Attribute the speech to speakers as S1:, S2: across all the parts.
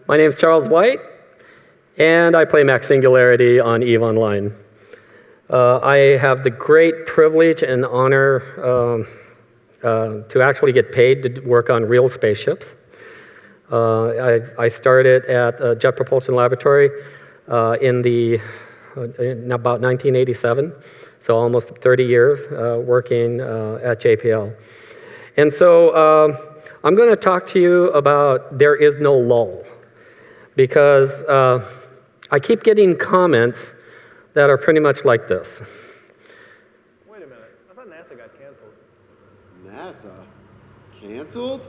S1: My name's Charles White, and I play Max Singularity on EVE Online. I have the great privilege and honor to actually get paid to work on real spaceships. I started at Jet Propulsion Laboratory in about 1987, so almost 30 years working at JPL. And so I'm going to talk to you about there is no lull, because I keep getting comments that are pretty much like this.
S2: Wait a minute, I thought NASA got canceled.
S3: NASA? Canceled?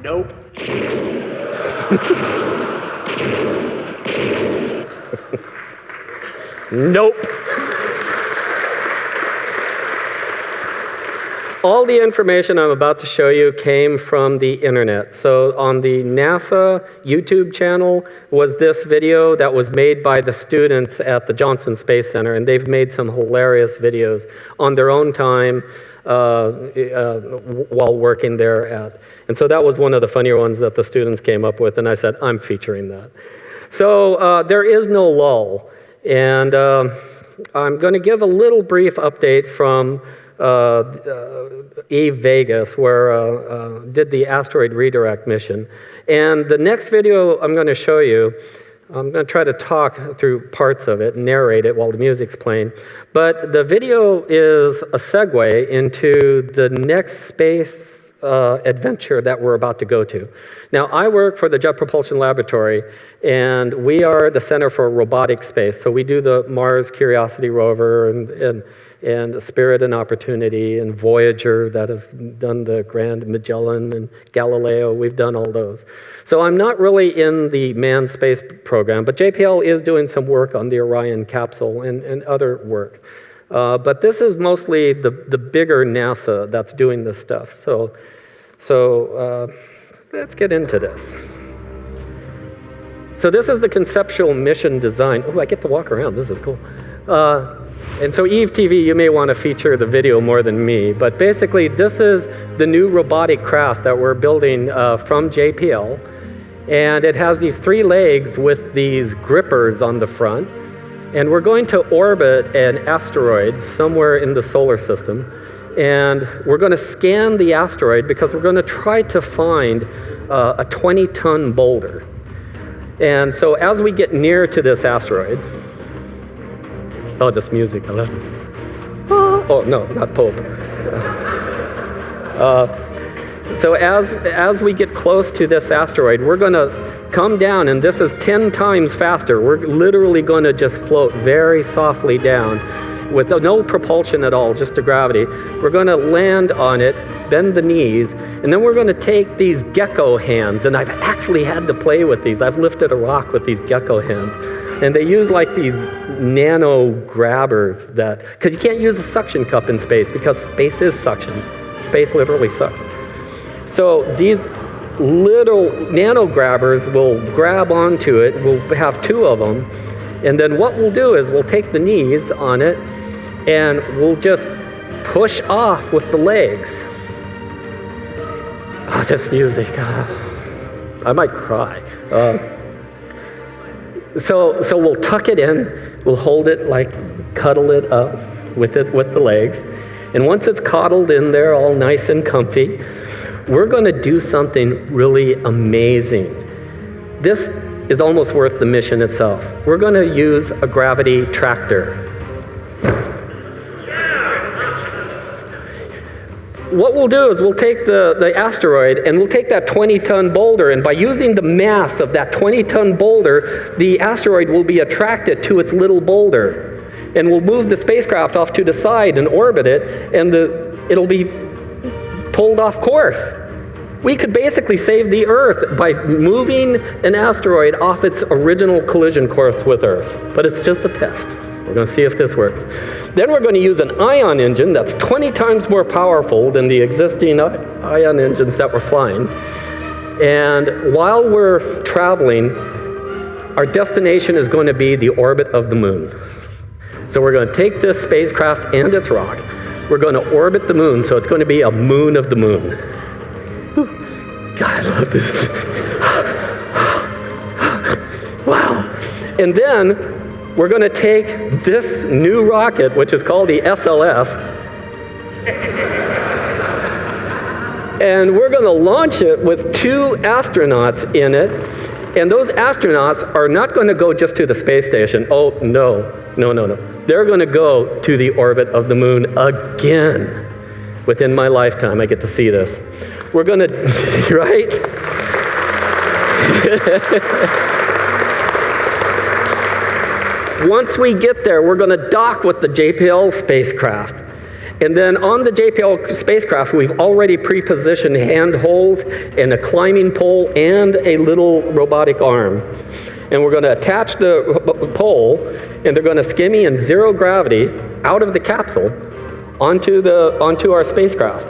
S2: Nope.
S1: Nope. All the information I'm about to show you came from the internet. So on the NASA YouTube channel was this video that was made by the students at the Johnson Space Center, and they've made some hilarious videos on their own time while working there at. And so that was one of the funnier ones that the students came up with, and I said, I'm featuring that. So there is no lull, and I'm going to give a little brief update from Eve Vegas, where did the Asteroid redirect mission. And the next video I'm going to show you, I'm going to try to talk through parts of it, narrate it while the music's playing. But the video is a segue into the next space adventure that we're about to go to. Now, I work for the Jet Propulsion Laboratory, and we are the Center for Robotic Space. So we do the Mars Curiosity rover and Spirit and Opportunity and Voyager that has done the Grand Magellan and Galileo. We've done all those. So I'm not really in the manned space program, but JPL is doing some work on the Orion capsule and other work. But this is mostly the bigger NASA that's doing this stuff. So let's get into this. So this is the conceptual mission design. Oh, I get to walk around. This is cool. And so Eve TV, you may want to feature the video more than me, but basically this is the new robotic craft that we're building from JPL, and it has these 3 legs with these grippers on the front, and we're going to orbit an asteroid somewhere in the solar system, and we're going to scan the asteroid because we're going to try to find a 20-ton boulder. And so as we get near to this asteroid, oh, this music, I love this. Oh, no, not Pope. So as we get close to this asteroid, we're going to come down, and this is 10 times faster. We're literally going to just float very softly down with no propulsion at all, just the gravity. We're going to land on it, bend the knees, and then we're going to take these gecko hands, and I've actually had to play with these. I've lifted a rock with these gecko hands. And they use like these nano grabbers that, because you can't use a suction cup in space because space is suction. Space literally sucks. So these little nano grabbers will grab onto it. We'll have 2 of them. And then what we'll do is we'll take the knees on it and we'll just push off with the legs. Oh, this music. I might cry. So we'll tuck it in, we'll hold it, like cuddle it up with the legs. And once it's coddled in there all nice and comfy, we're going to do something really amazing. This is almost worth the mission itself. We're going to use a gravity tractor. What we'll do is we'll take the asteroid and we'll take that 20-ton boulder, and by using the mass of that 20-ton boulder, the asteroid will be attracted to its little boulder. And we'll move the spacecraft off to the side and orbit it, and it'll be pulled off course. we could basically save the Earth by moving an asteroid off its original collision course with Earth. But it's just a test. We're going to see if this works. Then we're going to use an ion engine that's 20 times more powerful than the existing ion engines that we're flying. And while we're traveling, our destination is going to be the orbit of the moon. So we're going to take this spacecraft and its rock. We're going to orbit the moon, so it's going to be a moon of the moon. Whew. God, I love this. Wow. And then we're going to take this new rocket, which is called the SLS, and we're going to launch it with 2 astronauts in it. And those astronauts are not going to go just to the space station. Oh, no. They're going to go to the orbit of the moon again. Within my lifetime, I get to see this. We're going to, right? Once we get there, we're going to dock with the JPL spacecraft. And then on the JPL spacecraft, we've already pre-positioned handholds and a climbing pole and a little robotic arm. And we're going to attach the pole, and they're going to skimmy in 0 gravity out of the capsule onto our spacecraft.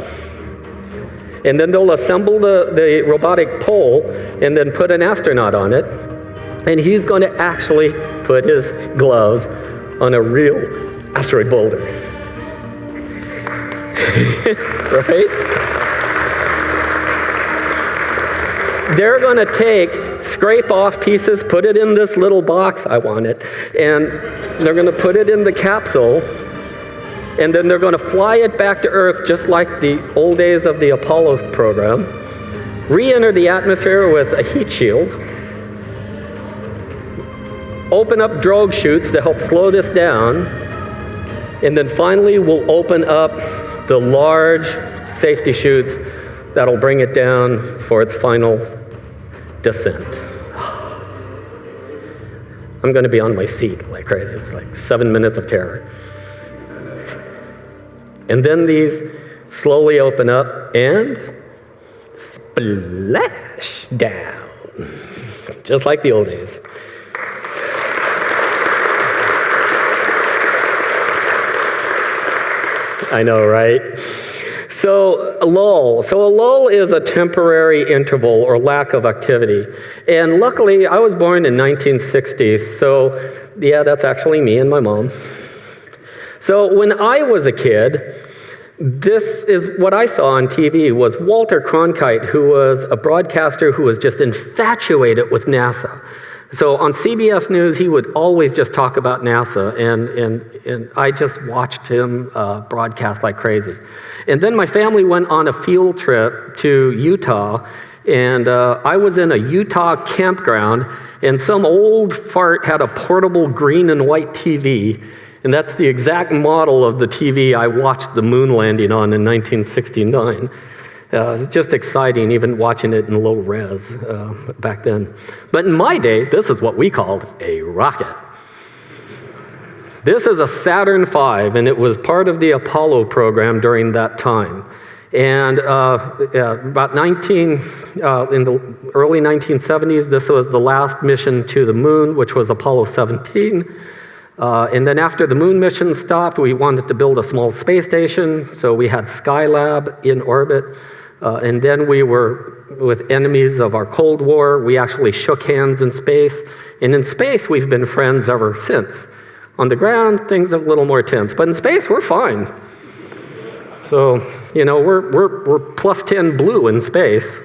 S1: And then they'll assemble the robotic pole and then put an astronaut on it. And he's going to actually put his gloves on a real asteroid boulder. Right? They're going to scrape off pieces, put it in this little box, I want it, and they're going to put it in the capsule, and then they're going to fly it back to Earth just like the old days of the Apollo program, re-enter the atmosphere with a heat shield, open up drogue chutes to help slow this down, and then finally we'll open up the large safety chutes that'll bring it down for its final descent. I'm going to be on my seat like crazy. It's like 7 minutes of terror. And then these slowly open up and splash down, just like the old days. I know, right? So a lull. So a lull is a temporary interval or lack of activity. And luckily, I was born in 1960, so yeah, that's actually me and my mom. So when I was a kid, this is what I saw on TV was Walter Cronkite, who was a broadcaster who was just infatuated with NASA. So on CBS News, he would always just talk about NASA, and I just watched him broadcast like crazy. And then my family went on a field trip to Utah, and I was in a Utah campground, and some old fart had a portable green and white TV, and that's the exact model of the TV I watched the moon landing on in 1969. It was just exciting, even watching it in low res back then. But in my day, this is what we called a rocket. This is a Saturn V, and it was part of the Apollo program during that time. And about in the early 1970s, this was the last mission to the moon, which was Apollo 17. And then after the moon mission stopped, we wanted to build a small space station, so we had Skylab in orbit. And then we were with enemies of our Cold War. We actually shook hands in space. And in space, we've been friends ever since. On the ground, things are a little more tense. But in space, we're fine. So, you know, we're plus 10 blue in space.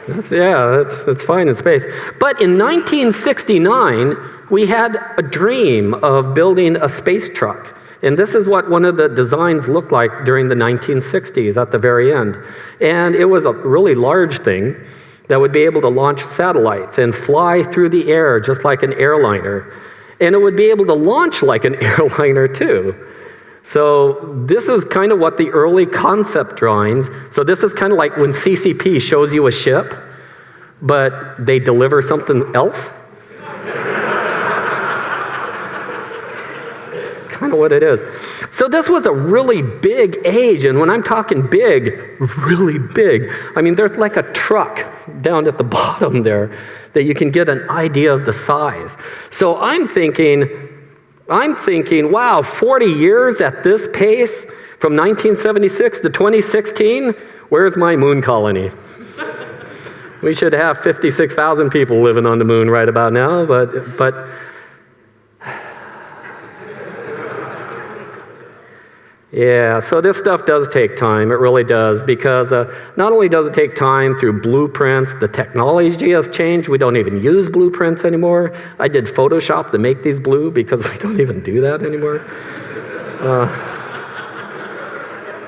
S1: That's fine in space. But in 1969, we had a dream of building a space truck. And this is what one of the designs looked like during the 1960s at the very end. And it was a really large thing that would be able to launch satellites and fly through the air just like an airliner. And it would be able to launch like an airliner too. So this is kind of what the early concept drawings, so this is kind of like when CCP shows you a ship, but they deliver something else. kind of what it is. So this was a really big age, and when I'm talking big, really big, I mean, there's like a truck down at the bottom there that you can get an idea of the size. So I'm thinking, wow, 40 years at this pace, from 1976 to 2016, where's my moon colony? We should have 56,000 people living on the moon right about now, but yeah, so this stuff does take time, it really does, because not only does it take time through blueprints, the technology has changed, we don't even use blueprints anymore. I did Photoshop to make these blue because we don't even do that anymore.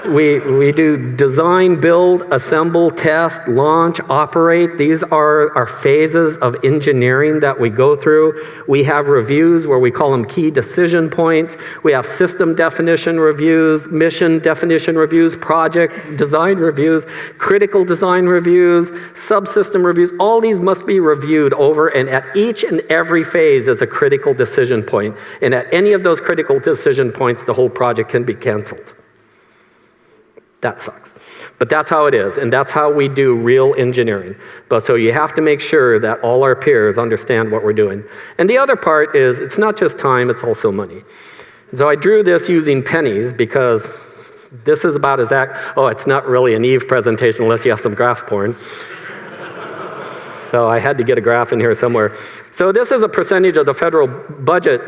S1: We do design, build, assemble, test, launch, operate. These are our phases of engineering that we go through. We have reviews where we call them key decision points. We have system definition reviews, mission definition reviews, project design reviews, critical design reviews, subsystem reviews. All these must be reviewed over, and at each and every phase is a critical decision point. And at any of those critical decision points, the whole project can be canceled. That sucks. But that's how it is, and that's how we do real engineering. But so you have to make sure that all our peers understand what we're doing. And the other part is, it's not just time, it's also money. So I drew this using pennies because this is about as it's not really an Eve presentation unless you have some graph porn. So I had to get a graph in here somewhere. So this is a percentage of the federal budget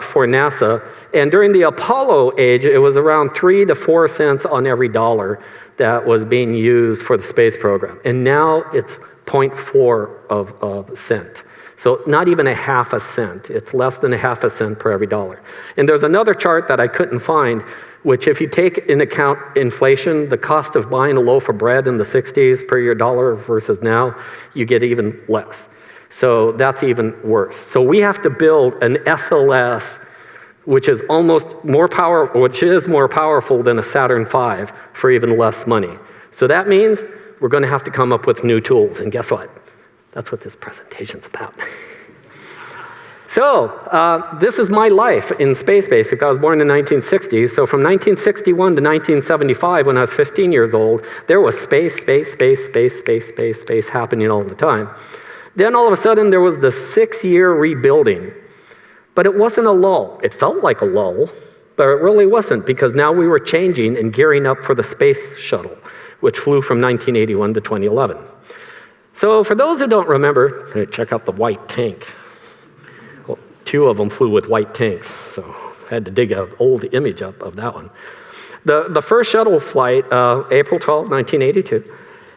S1: for NASA. And during the Apollo age, it was around 3 to 4 cents on every dollar that was being used for the space program. And now it's 0.4 of a cent. So not even a half a cent. It's less than a half a cent per every dollar. And there's another chart that I couldn't find, which if you take into account inflation, the cost of buying a loaf of bread in the 60s per year dollar versus now, you get even less. So that's even worse. So we have to build an SLS, which is more powerful than a Saturn V for even less money. So that means we're going to have to come up with new tools. And guess what? That's what this presentation's about. So this is my life in space, basically. I was born in the 1960s. So from 1961 to 1975, when I was 15 years old, there was space happening all the time. Then all of a sudden, there was the 6-year rebuilding. But it wasn't a lull. It felt like a lull, but it really wasn't, because now we were changing and gearing up for the space shuttle, which flew from 1981 to 2011. So for those who don't remember, check out the white tank. Well, 2 of them flew with white tanks, so I had to dig an old image up of that one. The first shuttle flight, April 12, 1982.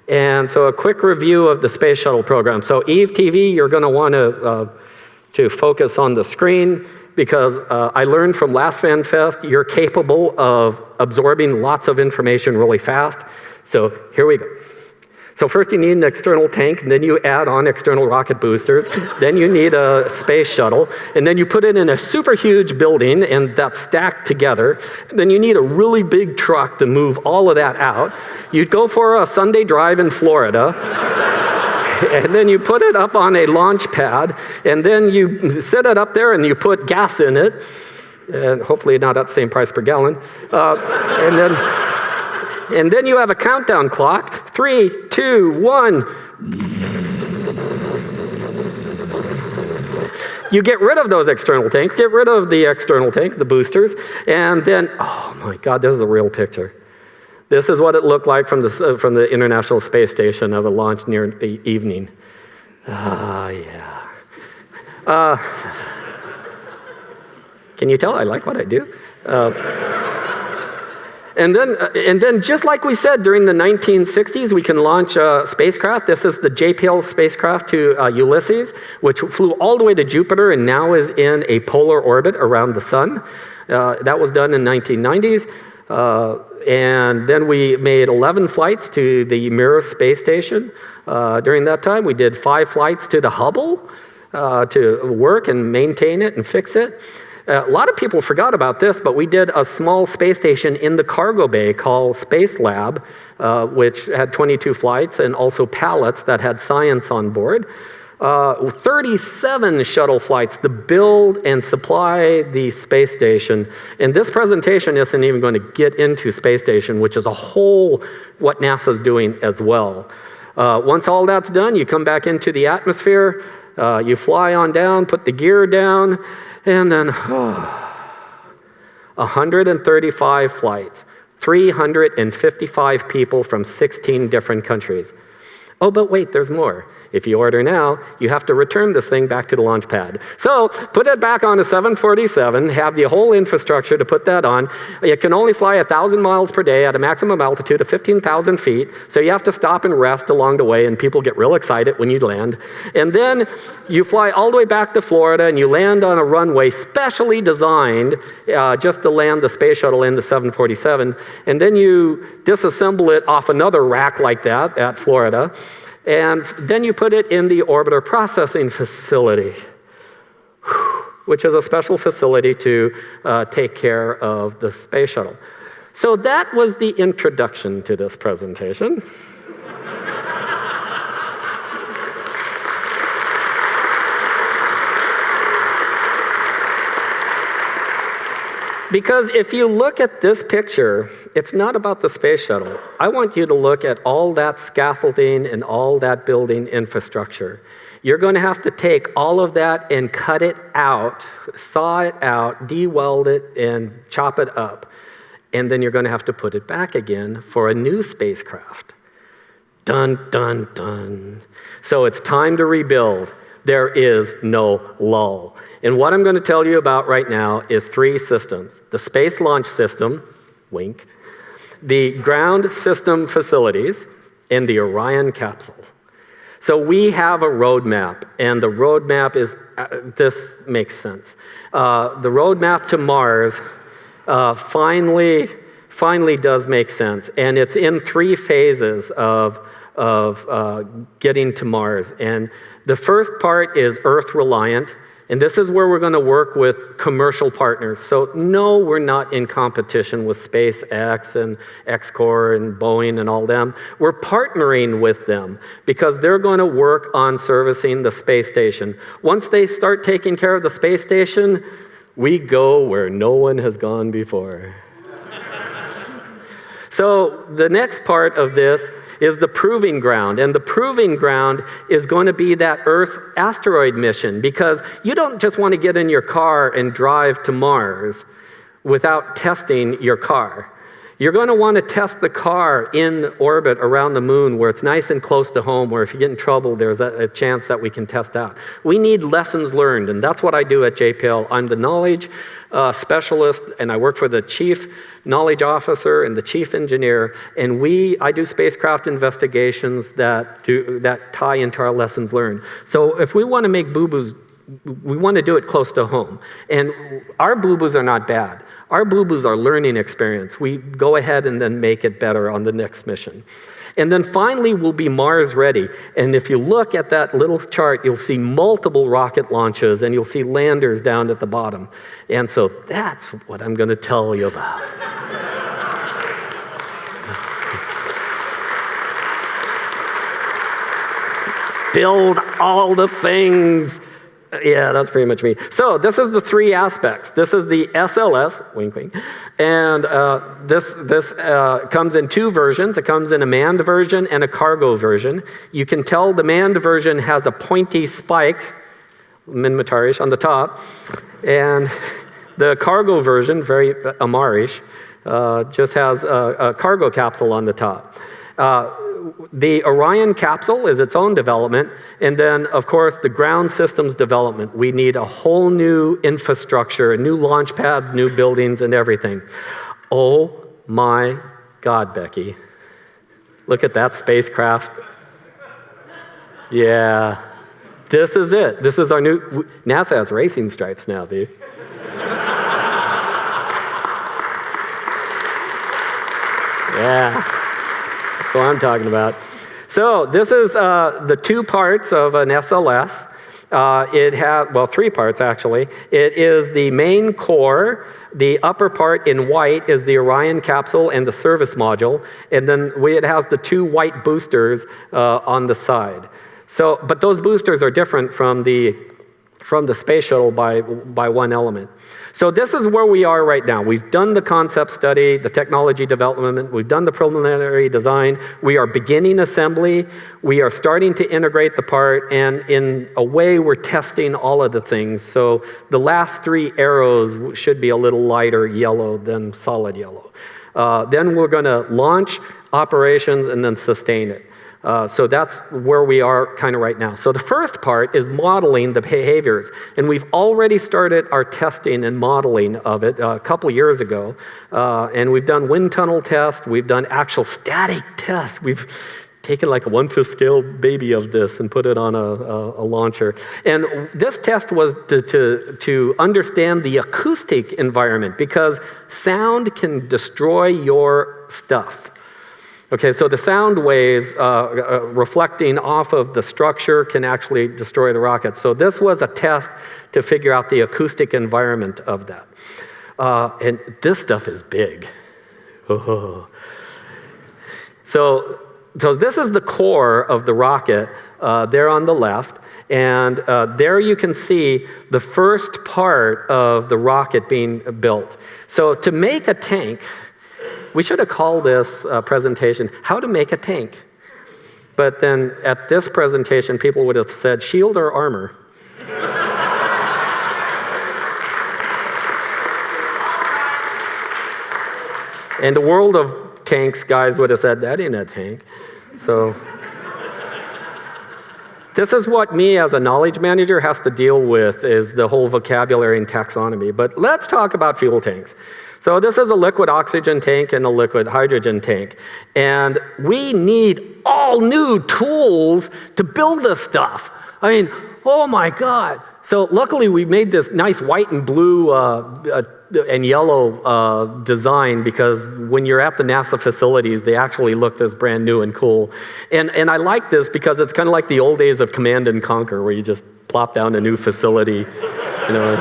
S1: And so a quick review of the space shuttle program. So Eve TV, you're going to want to focus on the screen, because I learned from last Fanfest, you're capable of absorbing lots of information really fast. So here we go. So first you need an external tank, and then you add on external rocket boosters. Then you need a space shuttle, and then you put it in a super huge building, and that's stacked together. Then you need a really big truck to move all of that out. You'd go for a Sunday drive in Florida, and then you put it up on a launch pad, and then you set it up there, and you put gas in it, and hopefully not at the same price per gallon. And then you have a countdown clock, 3, 2, 1. You get rid of those external tanks, get rid of the external tank, the boosters, and then, oh my God, this is a real picture. This is what it looked like from the International Space Station of a launch near evening. Yeah. Can you tell I like what I do? And then, just like we said, during the 1960s, we can launch a spacecraft. This is the JPL spacecraft to Ulysses, which flew all the way to Jupiter and now is in a polar orbit around the sun. That was done in the 1990s. And then we made 11 flights to the Mir space station. During that time, we did 5 flights to the Hubble to work and maintain it and fix it. A lot of people forgot about this, but we did a small space station in the cargo bay called Space Lab, which had 22 flights and also pallets that had science on board. 37 shuttle flights to build and supply the space station. And this presentation isn't even going to get into space station, which is a whole what NASA's doing as well. Once all that's done, you come back into the atmosphere, you fly on down, put the gear down, and then 135 flights, 355 people from 16 different countries. Oh, but wait, there's more. If you order now, you have to return this thing back to the Launchpad. So put it back on a 747, have the whole infrastructure to put that on. It can only fly 1,000 miles per day at a maximum altitude of 15,000 feet, so you have to stop and rest along the way, and people get real excited when you land. And then you fly all the way back to Florida, and you land on a runway specially designed just to land the space shuttle in the 747, and then you disassemble it off another rack like that at Florida. And then you put it in the orbiter processing facility, which is a special facility to take care of the space shuttle. So that was the introduction to this presentation. Because if you look at this picture, it's not about the space shuttle. I want you to look at all that scaffolding and all that building infrastructure. You're going to have to take all of that and cut it out, saw it out, de-weld it, and chop it up. And then you're going to have to put it back again for a new spacecraft. Dun, dun, dun. So it's time to rebuild. There is no lull. And what I'm going to tell you about right now is 3 systems. The Space Launch System, wink, the Ground System Facilities, and the Orion capsule. So we have a roadmap, and the roadmap is, this makes sense. The roadmap to Mars finally does make sense, and it's in 3 phases of getting to Mars. And the first part is Earth reliant, and this is where we're going to work with commercial partners. So no, we're not in competition with SpaceX and XCOR and Boeing and all them. We're partnering with them because they're going to work on servicing the space station. Once they start taking care of the space station, we go where no one has gone before. So the next part of this is the proving ground. And the proving ground is going to be that Earth asteroid mission, because you don't just want to get in your car and drive to Mars without testing your car. You're going to want to test the car in orbit around the moon where it's nice and close to home, where if you get in trouble, there's a chance that we can test out. We need lessons learned, and that's what I do at JPL. I'm the knowledge specialist, and I work for the chief knowledge officer and the chief engineer, and I do spacecraft investigations that tie into our lessons learned. So if we want to make boo-boos, we want to do it close to home. And our boo-boos are not bad. Our boo-boos are learning experience. We go ahead and then make it better on the next mission. And then finally, we'll be Mars ready. And if you look at that little chart, you'll see multiple rocket launches, and you'll see landers down at the bottom. And so that's what I'm going to tell you about. Build all the things. Yeah, that's pretty much me. So this is the 3 aspects. This is the SLS, wink, wink. And this comes in 2 versions. It comes in a manned version and a cargo version. You can tell the manned version has a pointy spike, min-matarish, on the top. And the cargo version, very Amarish, just has a cargo capsule on the top. The Orion capsule is its own development, and then, of course, the ground systems development. We need a whole new infrastructure, new launch pads, new buildings, and everything. Oh my God, Becky. Look at that spacecraft. Yeah, this is it. This is our new, NASA has racing stripes now, dude. Yeah. That's what I'm talking about. So this is the 2 parts of an SLS. It has, well, 3 parts actually. It is the main core. The upper part in white is the Orion capsule and the service module. And then it has the 2 white boosters on the side. So, but those boosters are different from the space shuttle by one element. So this is where we are right now. We've done the concept study, the technology development, we've done the preliminary design, we are beginning assembly, we are starting to integrate the part, and in a way we're testing all of the things. So the last 3 arrows should be a little lighter yellow than solid yellow. Then we're gonna launch operations and then sustain it. So that's where we are kind of right now. So the first part is modeling the behaviors. And we've already started our testing and modeling of it a couple years ago. And we've done wind tunnel tests. We've done actual static tests. We've taken like a 1/5 scale baby of this and put it on a launcher. And this test was to understand the acoustic environment, because sound can destroy your stuff. Okay, so the sound waves reflecting off of the structure can actually destroy the rocket. So this was a test to figure out the acoustic environment of that. And this stuff is big. So this is the core of the rocket there on the left. And there you can see the first part of the rocket being built. So to make a tank, we should have called this presentation, How to Make a Tank. But then at this presentation, people would have said, shield or armor? And the world of tanks guys would have said, that ain't a tank. So this is what me as a knowledge manager has to deal with, is the whole vocabulary and taxonomy. But let's talk about fuel tanks. So this is a liquid oxygen tank and a liquid hydrogen tank. And we need all new tools to build this stuff. I mean, oh my God. So luckily we made this nice white and blue and yellow design, because when you're at the NASA facilities, they actually look as brand new and cool. And I like this because it's kind of like the old days of Command and Conquer, where you just plop down a new facility. You know,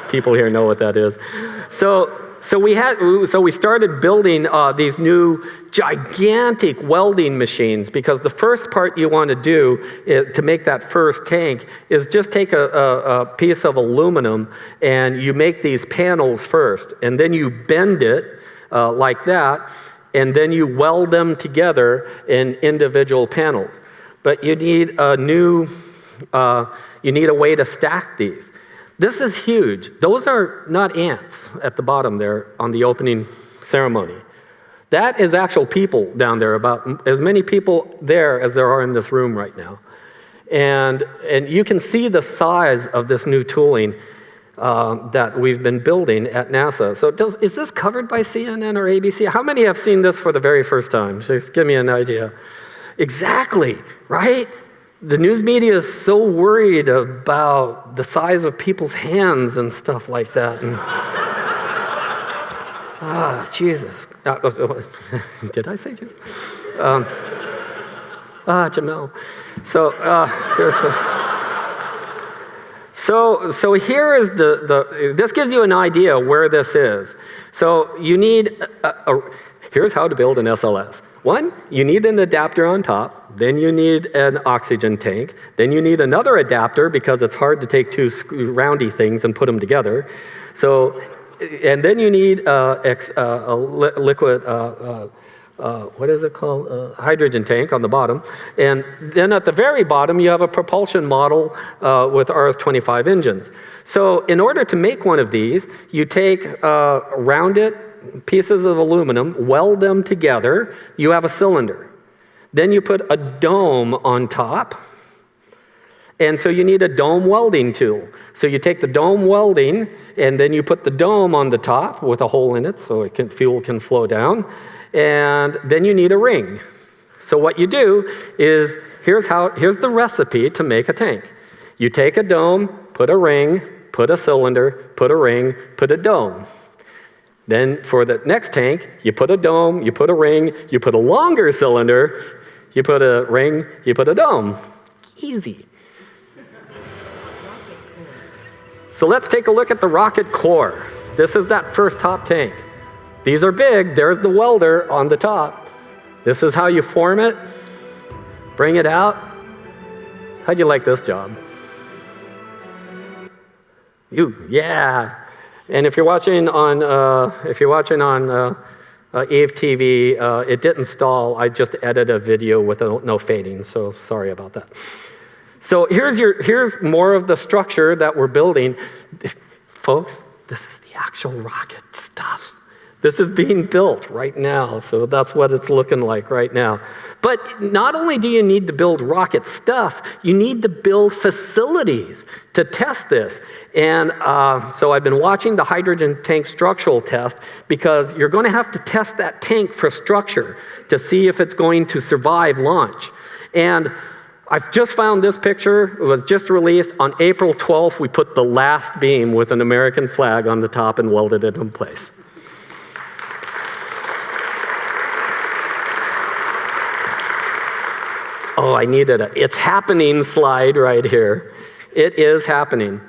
S1: people here know what that is. So we started building these new gigantic welding machines, because the first part you want to do to make that first tank is just take a piece of aluminum and you make these panels first, and then you bend it like that, and then you weld them together in individual panels. But you need you need a way to stack these. This is huge. Those are not ants at the bottom there on the opening ceremony. That is actual people down there, about as many people there as there are in this room right now. And you can see the size of this new tooling that we've been building at NASA. So is this covered by CNN or ABC? How many have seen this for the very first time? Just give me an idea. Exactly, right? The news media is so worried about the size of people's hands and stuff like that. And, Jesus. Did I say Jesus? Jamel. So here is this gives you an idea where this is. So you need, here's how to build an SLS. One, you need an adapter on top, then you need an oxygen tank, then you need another adapter because it's hard to take two roundy things and put them together. So, and then you need a liquid, what is it called? Hydrogen tank on the bottom. And then at the very bottom, you have a propulsion model with RS-25 engines. So in order to make one of these, you take rounded pieces of aluminum, weld them together, you have a cylinder. Then you put a dome on top, and so you need a dome welding tool. So you take the dome welding, and then you put the dome on the top with a hole in it so fuel can flow down, and then you need a ring. So what you do is, here's the recipe to make a tank. You take a dome, put a ring, put a cylinder, put a ring, put a dome. Then for the next tank, you put a dome, you put a ring, you put a longer cylinder, you put a ring, you put a dome. Easy. So let's take a look at the rocket core. This is that first top tank. These are big. There's the welder on the top. This is how you form it, bring it out, How'd you like this job? Yeah. And if you're watching on Eve TV, it didn't stall. I just edited a video with no fading, so sorry about that. So here's more of the structure that we're building. Folks, this is the actual rocket stuff. This is being built right now, so that's what it's looking like right now. But not only do you need to build rocket stuff, you need to build facilities to test this. And so I've been watching the hydrogen tank structural test because you're going to have to test that tank for structure to see if it's going to survive launch. And I've just found this picture. It was just released. On April 12th, we put the last beam with an American flag on the top and welded it in place. Oh, I needed a "it's happening" slide right here. It is happening.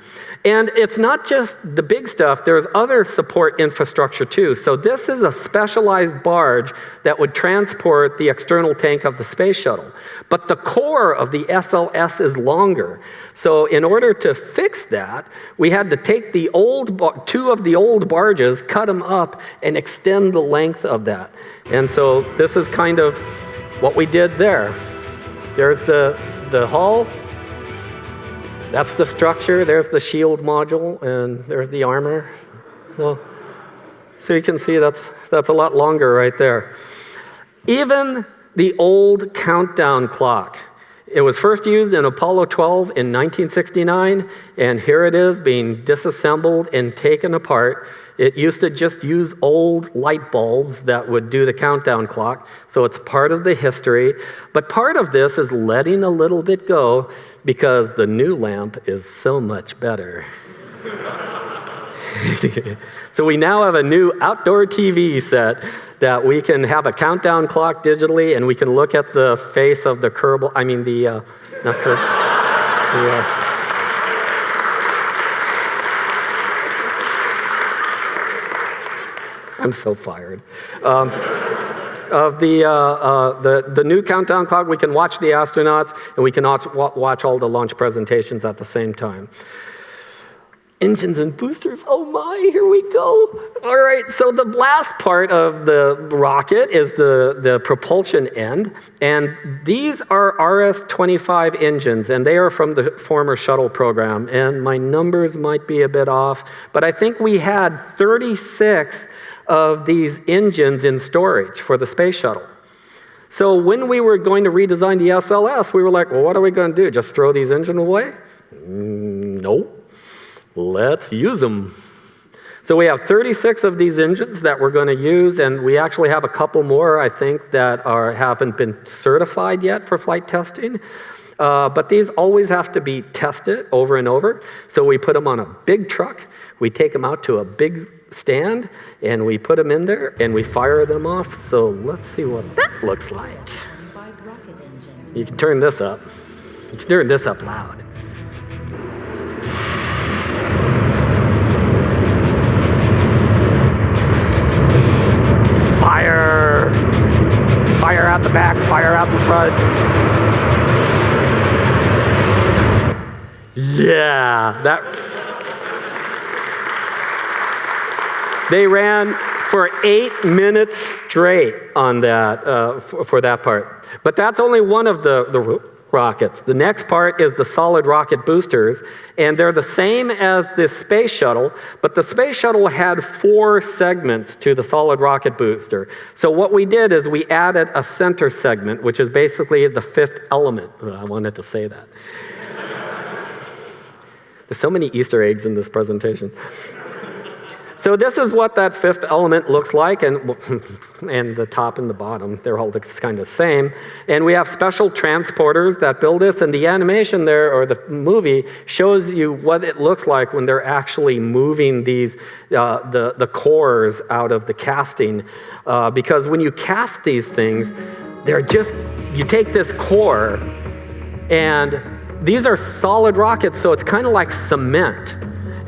S1: And it's not just the big stuff, there's other support infrastructure too. So this is a specialized barge that would transport the external tank of the space shuttle. But the core of the SLS is longer. So in order to fix that, we had to take the two of the old barges, cut them up, and extend the length of that. And so this is kind of what we did there. There's the hull, that's the structure, there's the shield module, and there's the armor. So you can see that's a lot longer right there. Even the old countdown clock, it was first used in Apollo 12 in 1969, and here it is being disassembled and taken apart. It used to just use old light bulbs that would do the countdown clock, so it's part of the history. But part of this is letting a little bit go because the new lamp is so much better. So we now have a new outdoor TV set that we can have a countdown clock digitally, and we can look at the face of the Kerbal, not Kerbal, I'm so fired. Of the new countdown clock, we can watch the astronauts, and we can watch all the launch presentations at the same time. Engines and boosters, oh my, here we go. All right, so the blast part of the rocket is the propulsion end, and these are RS-25 engines, and they are from the former shuttle program, and my numbers might be a bit off, but I think we had 36 of these engines in storage for the space shuttle. So when we were going to redesign the SLS, we were like, well, what are we going to do? Just throw these engines away? Nope. Let's use them. So we have 36 of these engines that we're going to use, and we actually have a couple more, I think, that haven't been certified yet for flight testing. But these always have to be tested over and over. So we put them on a big truck, we take them out to a big stand, and we put them in there, and we fire them off. So let's see what that looks like. You can turn this up. You can turn this up loud. Fire! Fire out the back, fire out the front. Yeah, they ran for 8 minutes straight on that, for that part. But that's only one of the rockets. The next part is the solid rocket boosters, and they're the same as the space shuttle, but the space shuttle had 4 segments to the solid rocket booster. So what we did is we added a center segment, which is basically the 5th element. I wanted to say that. There's so many Easter eggs in this presentation. So this is what that 5th element looks like, and the top and the bottom, they're all kind of the same. And we have special transporters that build this, and the animation there, or the movie, shows you what it looks like when they're actually moving these, the cores out of the casting. Because when you cast these things, you take this core, and these are solid rockets, so it's kind of like cement.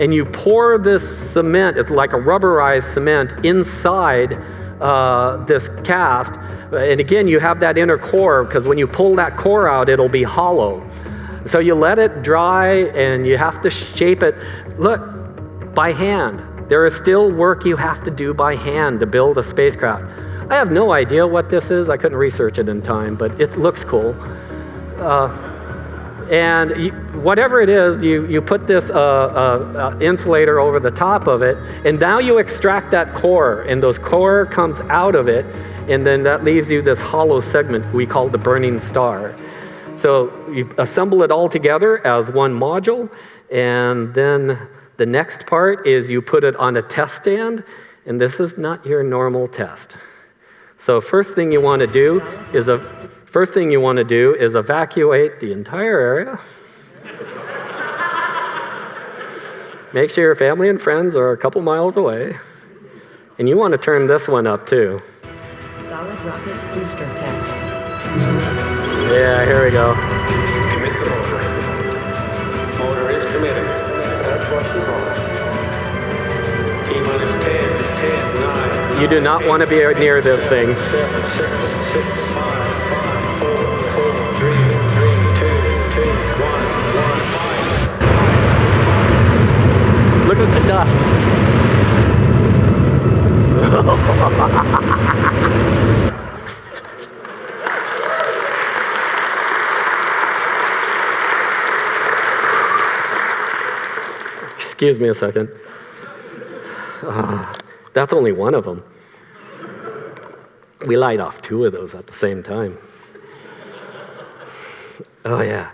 S1: And you pour this cement, it's like a rubberized cement, inside this cast. And again, you have that inner core, because when you pull that core out, it'll be hollow. So you let it dry and you have to shape it. Look, by hand. There is still work you have to do by hand to build a spacecraft. I have no idea what this is. I couldn't research it in time, but it looks cool. Whatever it is, you put this insulator over the top of it, and now you extract that core, and those core comes out of it, and then that leaves you this hollow segment we call the burning star. So you assemble it all together as one module, and then the next part is you put it on a test stand, and this is not your normal test. So first thing you want to do is evacuate the entire area. Make sure your family and friends are a couple miles away. And you want to turn this one up too.
S4: Solid rocket booster test.
S1: Yeah, here we go.
S2: Commit the motor. Motor is committed. That's what you want. T-minus 10, 9.
S1: You do not want to be near this thing.
S2: 7, 6, 5, 4, 3, 2, 1, 1.
S1: Look at the dust. Excuse me a second. That's only one of them. We light off 2 of those at the same time. Oh yeah.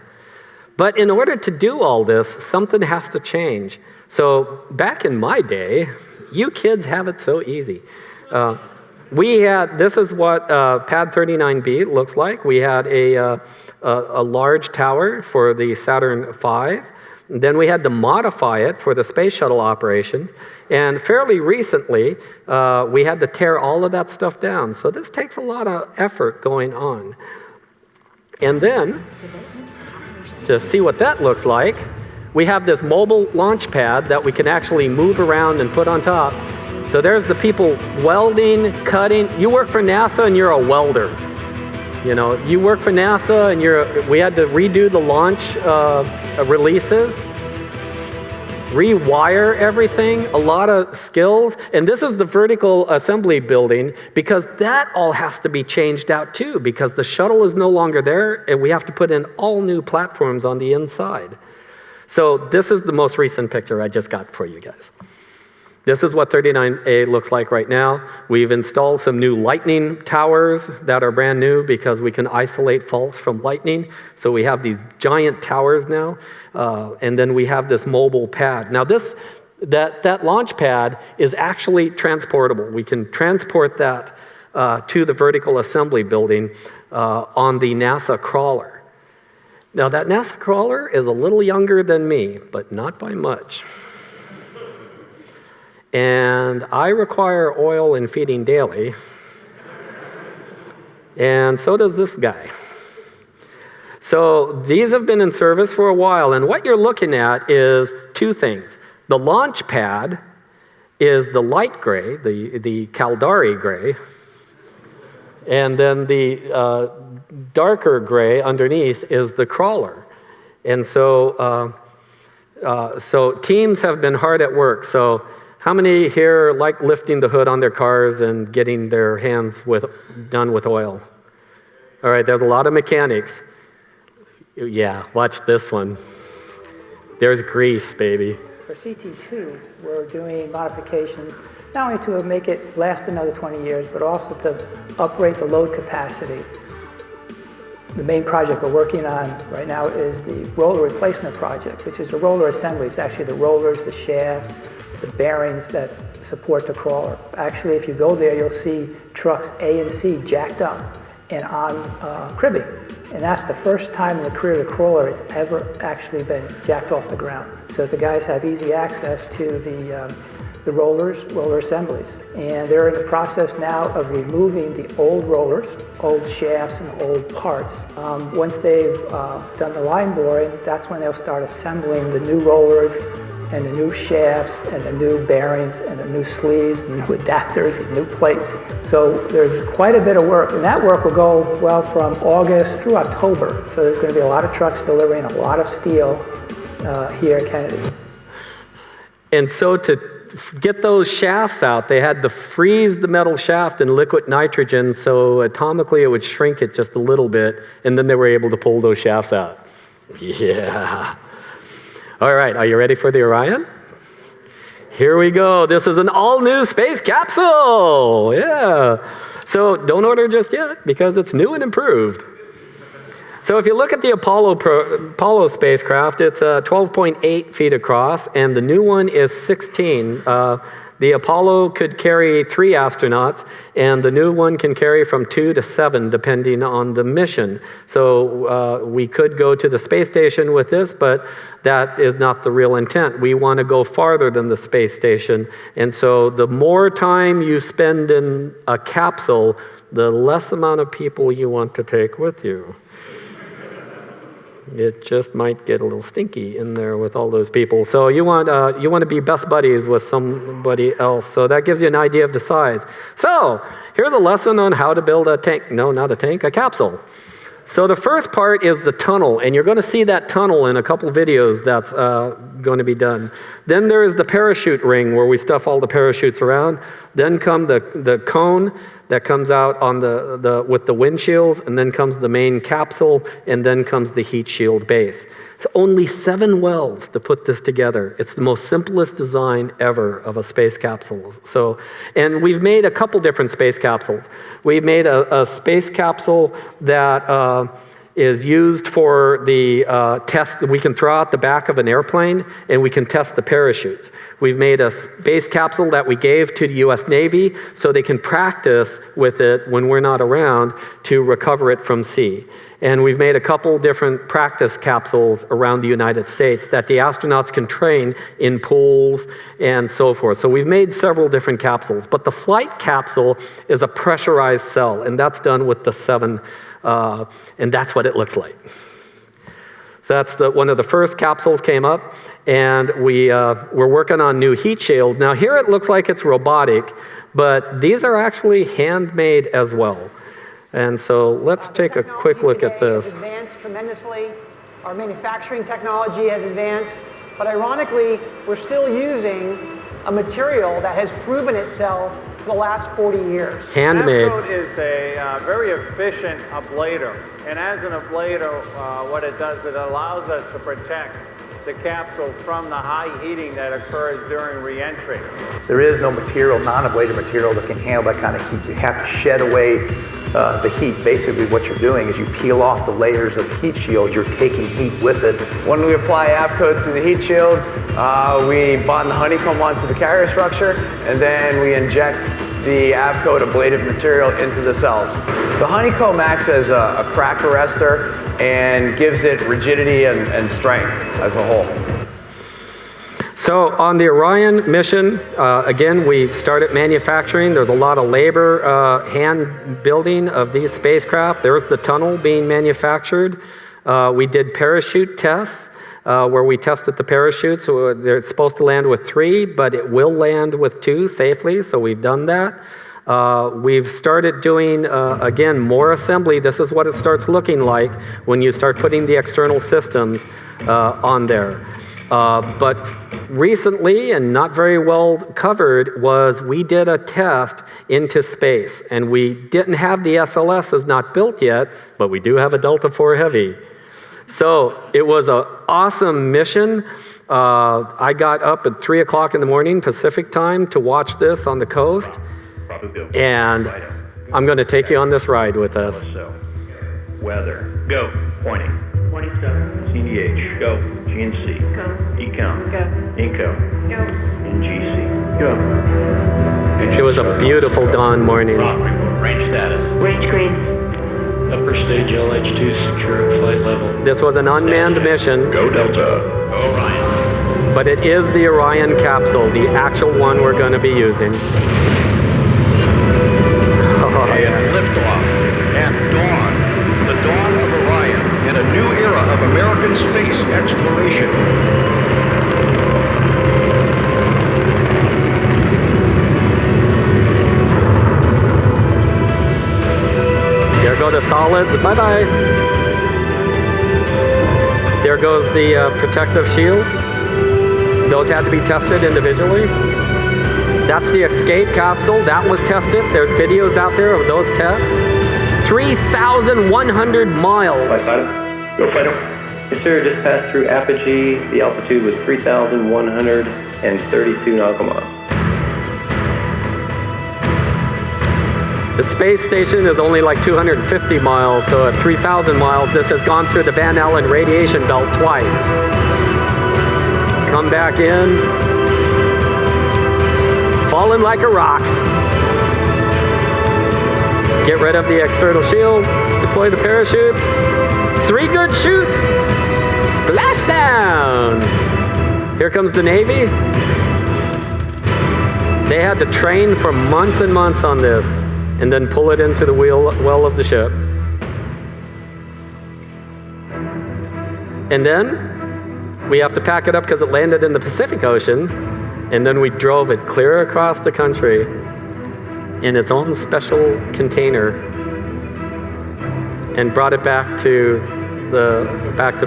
S1: But in order to do all this, something has to change. So back in my day, you kids have it so easy. This is what Pad 39B looks like. We had a large tower for the Saturn V. Then we had to modify it for the space shuttle operations. And fairly recently, we had to tear all of that stuff down. So this takes a lot of effort going on. And then, to see what that looks like, we have this mobile launch pad that we can actually move around and put on top. So there's the people welding, cutting. You work for NASA and you're a welder. You know, you work for NASA and we had to redo the launch releases, rewire everything, a lot of skills. And this is the vertical assembly building, because that all has to be changed out too, because the shuttle is no longer there and we have to put in all new platforms on the inside. So this is the most recent picture I just got for you guys. This is what 39A looks like right now. We've installed some new lightning towers that are brand new because we can isolate faults from lightning. So we have these giant towers now. And then we have this mobile pad. Now that launch pad is actually transportable. We can transport that to the vertical assembly building on the NASA crawler. Now that NASA crawler is a little younger than me, but not by much. And I require oil and feeding daily. And so does this guy. So these have been in service for a while, and what you're looking at is 2 things. The launch pad is the light gray, the Caldari gray, and then the darker gray underneath is the crawler. And so teams have been hard at work. So how many here like lifting the hood on their cars and getting their hands done with oil? All right, there's a lot of mechanics. Yeah, watch this one. There's grease, baby.
S5: For CT2, we're doing modifications not only to make it last another 20 years, but also to upgrade the load capacity. The main project we're working on right now is the roller replacement project, which is the roller assembly. It's actually the rollers, the shafts, the bearings that support the crawler. Actually, if you go there, you'll see trucks A and C jacked up and on cribbing. And that's the first time in the career of the crawler it's ever actually been jacked off the ground. So the guys have easy access to the roller assemblies. And they're in the process now of removing the old rollers, old shafts and old parts. Once they've done the line boring, that's when they'll start assembling the new rollers and the new shafts and the new bearings and the new sleeves and new adapters and new plates. So there's quite a bit of work, and that work will go, well, from August through October. So there's going to be a lot of trucks delivering a lot of steel here at Kennedy.
S1: And so to get those shafts out, they had to freeze the metal shaft in liquid nitrogen, so atomically it would shrink it just a little bit, and then they were able to pull those shafts out. Yeah. All right, are you ready for the Orion? Here we go. This is an all-new space capsule. Yeah. So don't order just yet because it's new and improved. So if you look at the Apollo spacecraft, it's 12.8 feet across, and the new one is 16. The Apollo could carry 3 astronauts, and the new one can carry from 2 to 7, depending on the mission. So we could go to the space station with this, but that is not the real intent. We want to go farther than the space station, and so the more time you spend in a capsule, the less amount of people you want to take with you. It just might get a little stinky in there with all those people. So you want to be best buddies with somebody else. So that gives you an idea of the size. So here's a lesson on how to build a tank. No, not a tank, a capsule. So the first part is the tunnel, and you're going to see that tunnel in a couple videos that's going to be done. Then there is the parachute ring where we stuff all the parachutes around. Then come the cone that comes out on with the windshields, and then comes the main capsule, and then comes the heat shield base. It's only 7 welds to put this together. It's the most simplest design ever of a space capsule. So, and we've made a couple different space capsules. We've made a space capsule that is used for the test. We can throw out the back of an airplane and we can test the parachutes. We've made a space capsule that we gave to the US Navy so they can practice with it when we're not around to recover it from sea. And we've made a couple different practice capsules around the United States that the astronauts can train in pools and so forth. So we've made several different capsules, but the flight capsule is a pressurized cell, and that's done with the 7, and that's what it looks like. So that's one of the first capsules came up, and we're working on new heat shields. Now here it looks like it's robotic, but these are actually handmade as well. And so let's take a quick look at this.
S6: Has advanced tremendously. Our manufacturing technology has advanced, but ironically, we're still using a material that has proven itself for the last 40 years.
S1: Handmade.
S7: Asteroid is a very efficient ablator, and as an ablator, what it does, it allows us to protect the capsule from the high heating that occurs during re-entry.
S8: There is no material, non-ablator material that can handle that kind of heat. You have to shed away the heat. Basically what you're doing is you peel off the layers of the heat shield, you're taking heat with it.
S9: When we apply AvCoat to the heat shield, we bond the honeycomb onto the carrier structure, and then we inject the AvCoat ablative material into the cells. The honeycomb acts as a crack arrestor and gives it rigidity and strength as a whole.
S1: So on the Orion mission, again, we started manufacturing. There's a lot of labor, hand building of these spacecraft. There's the tunnel being manufactured. We did parachute tests where we tested the parachute. So they're supposed to land with 3, but it will land with 2 safely. So we've done that. We've started doing, again, more assembly. This is what it starts looking like when you start putting the external systems on there. But recently, and not very well covered, was we did a test into space. And we didn't have the SLSs not built yet, but we do have a Delta IV Heavy. So it was an awesome mission. I got up at 3 o'clock in the morning Pacific time to watch this on the coast. And I'm going to take you on this ride with us.
S10: Weather, go, pointing.
S4: 27.
S10: CDH, go. GNC,
S4: Go.
S10: ECOM,
S4: Go.
S10: INCO,
S4: Go.
S10: NGC, go.
S1: It was a beautiful dawn morning.
S10: Rock report, range status.
S4: Range green.
S10: Upper stage LH2 secure at flight level.
S1: This was an unmanned mission,
S10: Go Delta. Go Orion.
S1: but it is the Orion capsule, the actual one we're going to be using.
S2: And liftoff at dawn, the dawn of Orion, and a new era of American space exploration.
S1: go to solids. Bye-bye. There goes the protective shields. Those had to be tested individually. That's the escape capsule. That was tested. There's videos out there of those tests. 3,100 miles.
S10: Go fight him. Yes, sir. Just passed through apogee. The altitude was 3,132 nautical miles.
S1: The space station is only like 250 miles, so at 3,000 miles, this has gone through the Van Allen radiation belt twice. Come back in. Fallen like a rock. Get rid of the external shield. Deploy the parachutes. 3 good shoots. Splash down. Here comes the Navy. They had to train for months and months on this and then pull it into the well of the ship. And then we have to pack it up because it landed in the Pacific Ocean, and then we drove it clear across the country in its own special container and brought it back to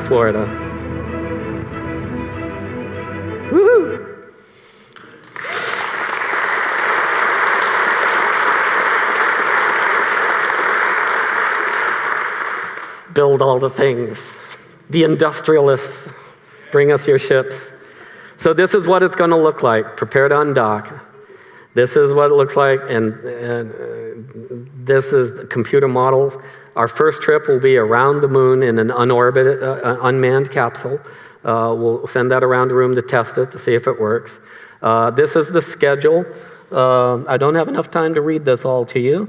S1: Florida. Woohoo! Build all the things. The industrialists, bring us your ships. So this is what it's going to look like. Prepare to undock. This is what it looks like, and this is the computer models. Our first trip will be around the moon in an unmanned capsule. We'll send that around the room to test it, to see if it works. This is the schedule. I don't have enough time to read this all to you,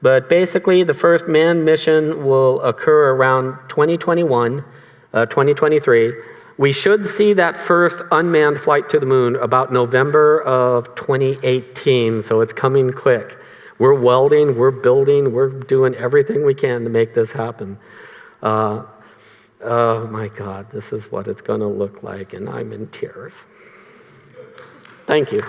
S1: but basically the first manned mission will occur around 2021, 2023. We should see that first unmanned flight to the moon about November of 2018, so it's coming quick. We're welding, we're building, we're doing everything we can to make this happen. Oh my God, this is what it's going to look like, and I'm in tears. Thank you.